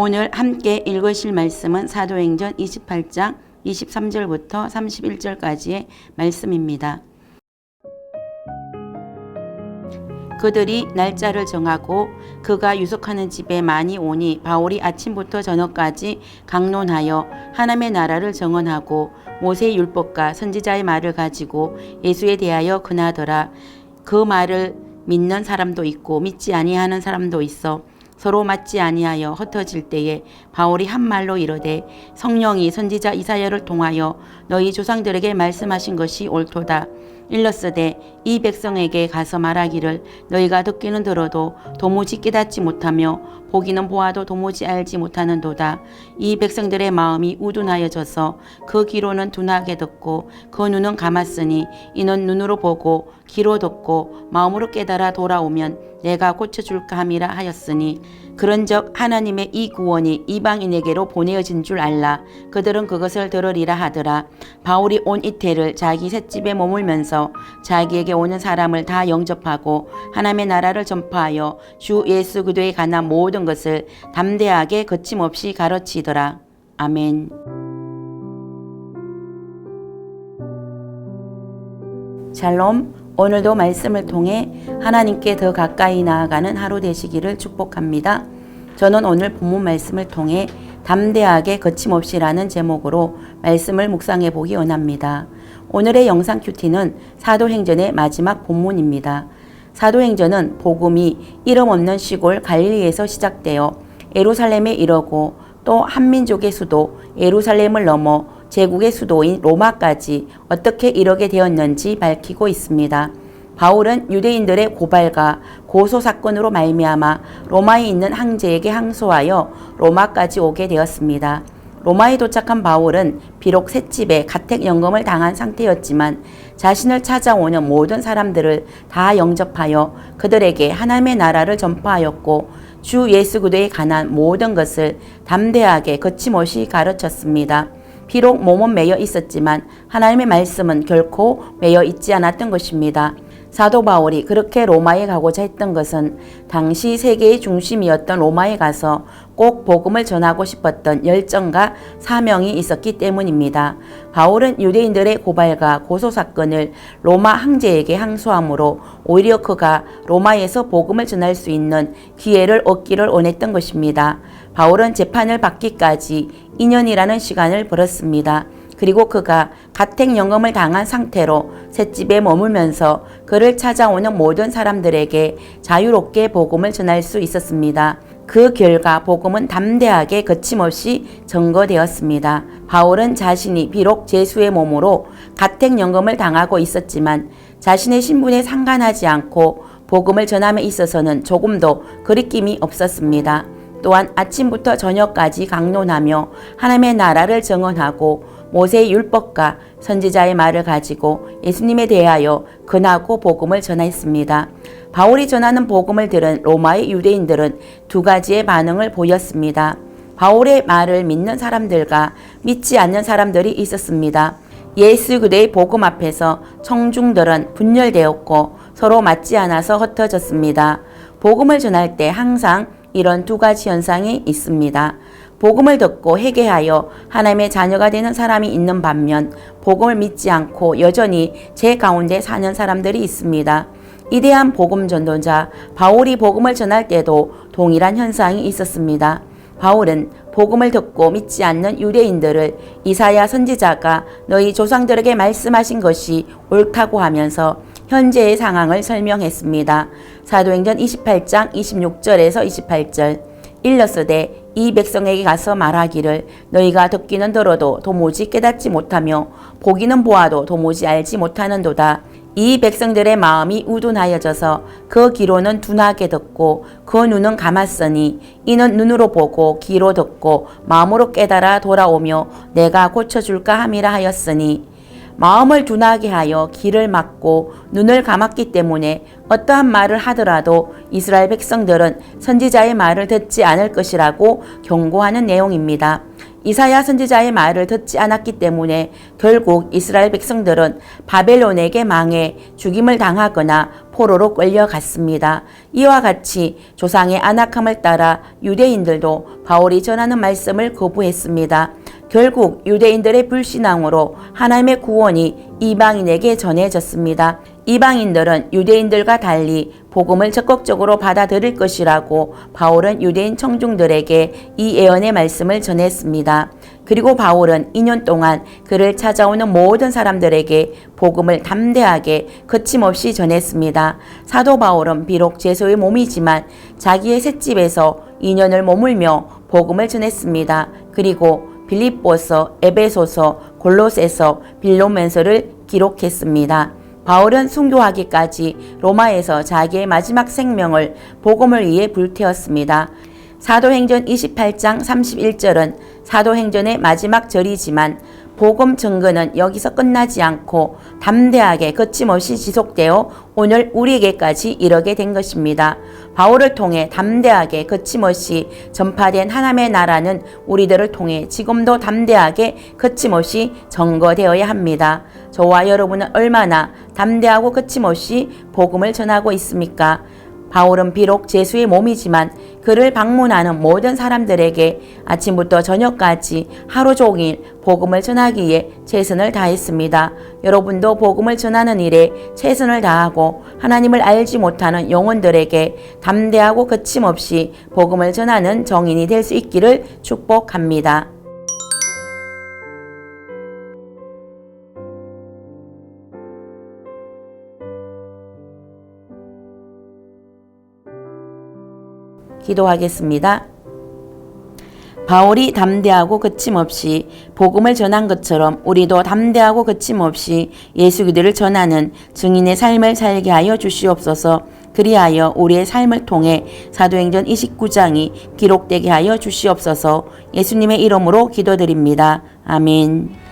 오늘 함께 읽으실 말씀은 사도행전 28장 23절부터 31절까지의 말씀입니다. 그들이 날짜를 정하고 그가 유숙하는 집에 많이 오니 바울이 아침부터 저녁까지 강론하여 하나님의 나라를 정언하고 모세의 율법과 선지자의 말을 가지고 예수에 대하여 근하더라. 그 말을 믿는 사람도 있고 믿지 아니하는 사람도 있어 서로 맞지 아니하여 흩어질 때에 바울이 한 말로 이르되 성령이 선지자 이사야를 통하여 너희 조상들에게 말씀하신 것이 옳도다. 일렀으되 이 백성에게 가서 말하기를 너희가 듣기는 들어도 도무지 깨닫지 못하며 보기는 보아도 도무지 알지 못하는도다. 이 백성들의 마음이 우둔하여져서 그 귀로는 둔하게 듣고 그 눈은 감았으니 이는 눈으로 보고 귀로 듣고 마음으로 깨달아 돌아오면 내가 고쳐줄까 함이라 하였으니 그런즉 하나님의 이 구원이 이방인에게로 보내어진 줄 알라. 그들은 그것을 들으리라 하더라. 바울이 온 이태를 자기 셋집에 머물면서 자기에게 오는 사람을 다 영접하고 하나님의 나라를 전파하여 주 예수 그리스도에 관한 모든 것을 담대하게 거침없이 가르치더라. 아멘. 샬롬. 오늘도 말씀을 통해 하나님께 더 가까이 나아가는 하루 되시기를 축복합니다. 저는 오늘 본문 말씀을 통해 담대하게 거침없이라는 제목으로 말씀을 묵상해 보기 원합니다. 오늘의 영상 큐티는 사도행전의 마지막 본문입니다. 사도행전은 복음이 이름 없는 시골 갈릴리에서 시작되어 예루살렘에 이르고 또 한민족의 수도 예루살렘을 넘어 제국의 수도인 로마까지 어떻게 이르게 되었는지 밝히고 있습니다. 바울은 유대인들의 고발과 고소 사건으로 말미암아 로마에 있는 황제에게 항소하여 로마까지 오게 되었습니다. 로마에 도착한 바울은 비록 셋집에 가택연금을 당한 상태였지만 자신을 찾아오는 모든 사람들을 다 영접하여 그들에게 하나님의 나라를 전파하였고 주 예수 그리스도에 관한 모든 것을 담대하게 거침없이 가르쳤습니다. 비록 몸은 매여 있었지만 하나님의 말씀은 결코 매여 있지 않았던 것입니다. 사도 바울이 그렇게 로마에 가고자 했던 것은 당시 세계의 중심이었던 로마에 가서 꼭 복음을 전하고 싶었던 열정과 사명이 있었기 때문입니다. 바울은 유대인들의 고발과 고소 사건을 로마 황제에게 항소하므로 오히려 그가 로마에서 복음을 전할 수 있는 기회를 얻기를 원했던 것입니다. 바울은 재판을 받기까지 2년이라는 시간을 벌었습니다. 그리고 그가 가택연금을 당한 상태로 셋집에 머물면서 그를 찾아오는 모든 사람들에게 자유롭게 복음을 전할 수 있었습니다. 그 결과 복음은 담대하게 거침없이 전거되었습니다. 바울은 자신이 비록 죄수의 몸으로 가택연금을 당하고 있었지만 자신의 신분에 상관하지 않고 복음을 전함에 있어서는 조금도 거리낌이 없었습니다. 또한 아침부터 저녁까지 강론하며 하나님의 나라를 정언하고 모세의 율법과 선지자의 말을 가지고 예수님에 대하여 근하고 복음을 전했습니다. 바울이 전하는 복음을 들은 로마의 유대인들은 두 가지의 반응을 보였습니다. 바울의 말을 믿는 사람들과 믿지 않는 사람들이 있었습니다. 예수 그리스도의 복음 앞에서 청중들은 분열되었고 서로 맞지 않아서 흩어졌습니다. 복음을 전할 때 항상 이런 두 가지 현상이 있습니다. 복음을 듣고 회개하여 하나님의 자녀가 되는 사람이 있는 반면 복음을 믿지 않고 여전히 제 가운데 사는 사람들이 있습니다. 이대한 복음 전도자 바울이 복음을 전할 때도 동일한 현상이 있었습니다. 바울은 복음을 듣고 믿지 않는 유대인들을 이사야 선지자가 너희 조상들에게 말씀하신 것이 옳다고 하면서 현재의 상황을 설명했습니다. 사도행전 28장 26절에서 28절 일렀으되 이 백성에게 가서 말하기를 너희가 듣기는 들어도 도무지 깨닫지 못하며 보기는 보아도 도무지 알지 못하는도다. 이 백성들의 마음이 우둔하여져서 그 귀로는 둔하게 듣고 그 눈은 감았으니 이는 눈으로 보고 귀로 듣고 마음으로 깨달아 돌아오며 내가 고쳐줄까 함이라 하였으니 마음을 둔하게 하여 귀를 막고 눈을 감았기 때문에 어떠한 말을 하더라도 이스라엘 백성들은 선지자의 말을 듣지 않을 것이라고 경고하는 내용입니다. 이사야 선지자의 말을 듣지 않았기 때문에 결국 이스라엘 백성들은 바벨론에게 망해 죽임을 당하거나 포로로 끌려갔습니다. 이와 같이 조상의 안악함을 따라 유대인들도 바울이 전하는 말씀을 거부했습니다. 결국 유대인들의 불신앙으로 하나님의 구원이 이방인에게 전해졌습니다. 이방인들은 유대인들과 달리 복음을 적극적으로 받아들일 것이라고 바울은 유대인 청중들에게 이 예언의 말씀을 전했습니다. 그리고 바울은 2년 동안 그를 찾아오는 모든 사람들에게 복음을 담대하게 거침없이 전했습니다. 사도 바울은 비록 제소의 몸이지만 자기의 셋집에서 2년을 머물며 복음을 전했습니다. 그리고 빌립보서, 에베소서, 골로새서, 빌로멘서를 기록했습니다. 바울은 순교하기까지 로마에서 자기의 마지막 생명을 복음을 위해 불태웠습니다. 사도행전 28장 31절은 사도행전의 마지막 절이지만 복음 증거는 여기서 끝나지 않고 담대하게 거침없이 지속되어 오늘 우리에게까지 이르게 된 것입니다. 바울을 통해 담대하게 거침없이 전파된 하나님의 나라는 우리들을 통해 지금도 담대하게 거침없이 전거되어야 합니다. 저와 여러분은 얼마나 담대하고 거침없이 복음을 전하고 있습니까? 바울은 비록 제수의 몸이지만 그를 방문하는 모든 사람들에게 아침부터 저녁까지 하루 종일 복음을 전하기에 최선을 다했습니다. 여러분도 복음을 전하는 일에 최선을 다하고 하나님을 알지 못하는 영혼들에게 담대하고 거침없이 복음을 전하는 정인이 될 수 있기를 축복합니다. 기도하겠습니다. 바울이 담대하고 거침없이 복음을 전한 것처럼 우리도 담대하고 거침없이 예수 그리스도를 전하는 증인의 삶을 살게 하여 주시옵소서. 그리하여 우리의 삶을 통해 사도행전 29장이 기록되게 하여 주시옵소서. 예수님의 이름으로 기도드립니다. 아멘.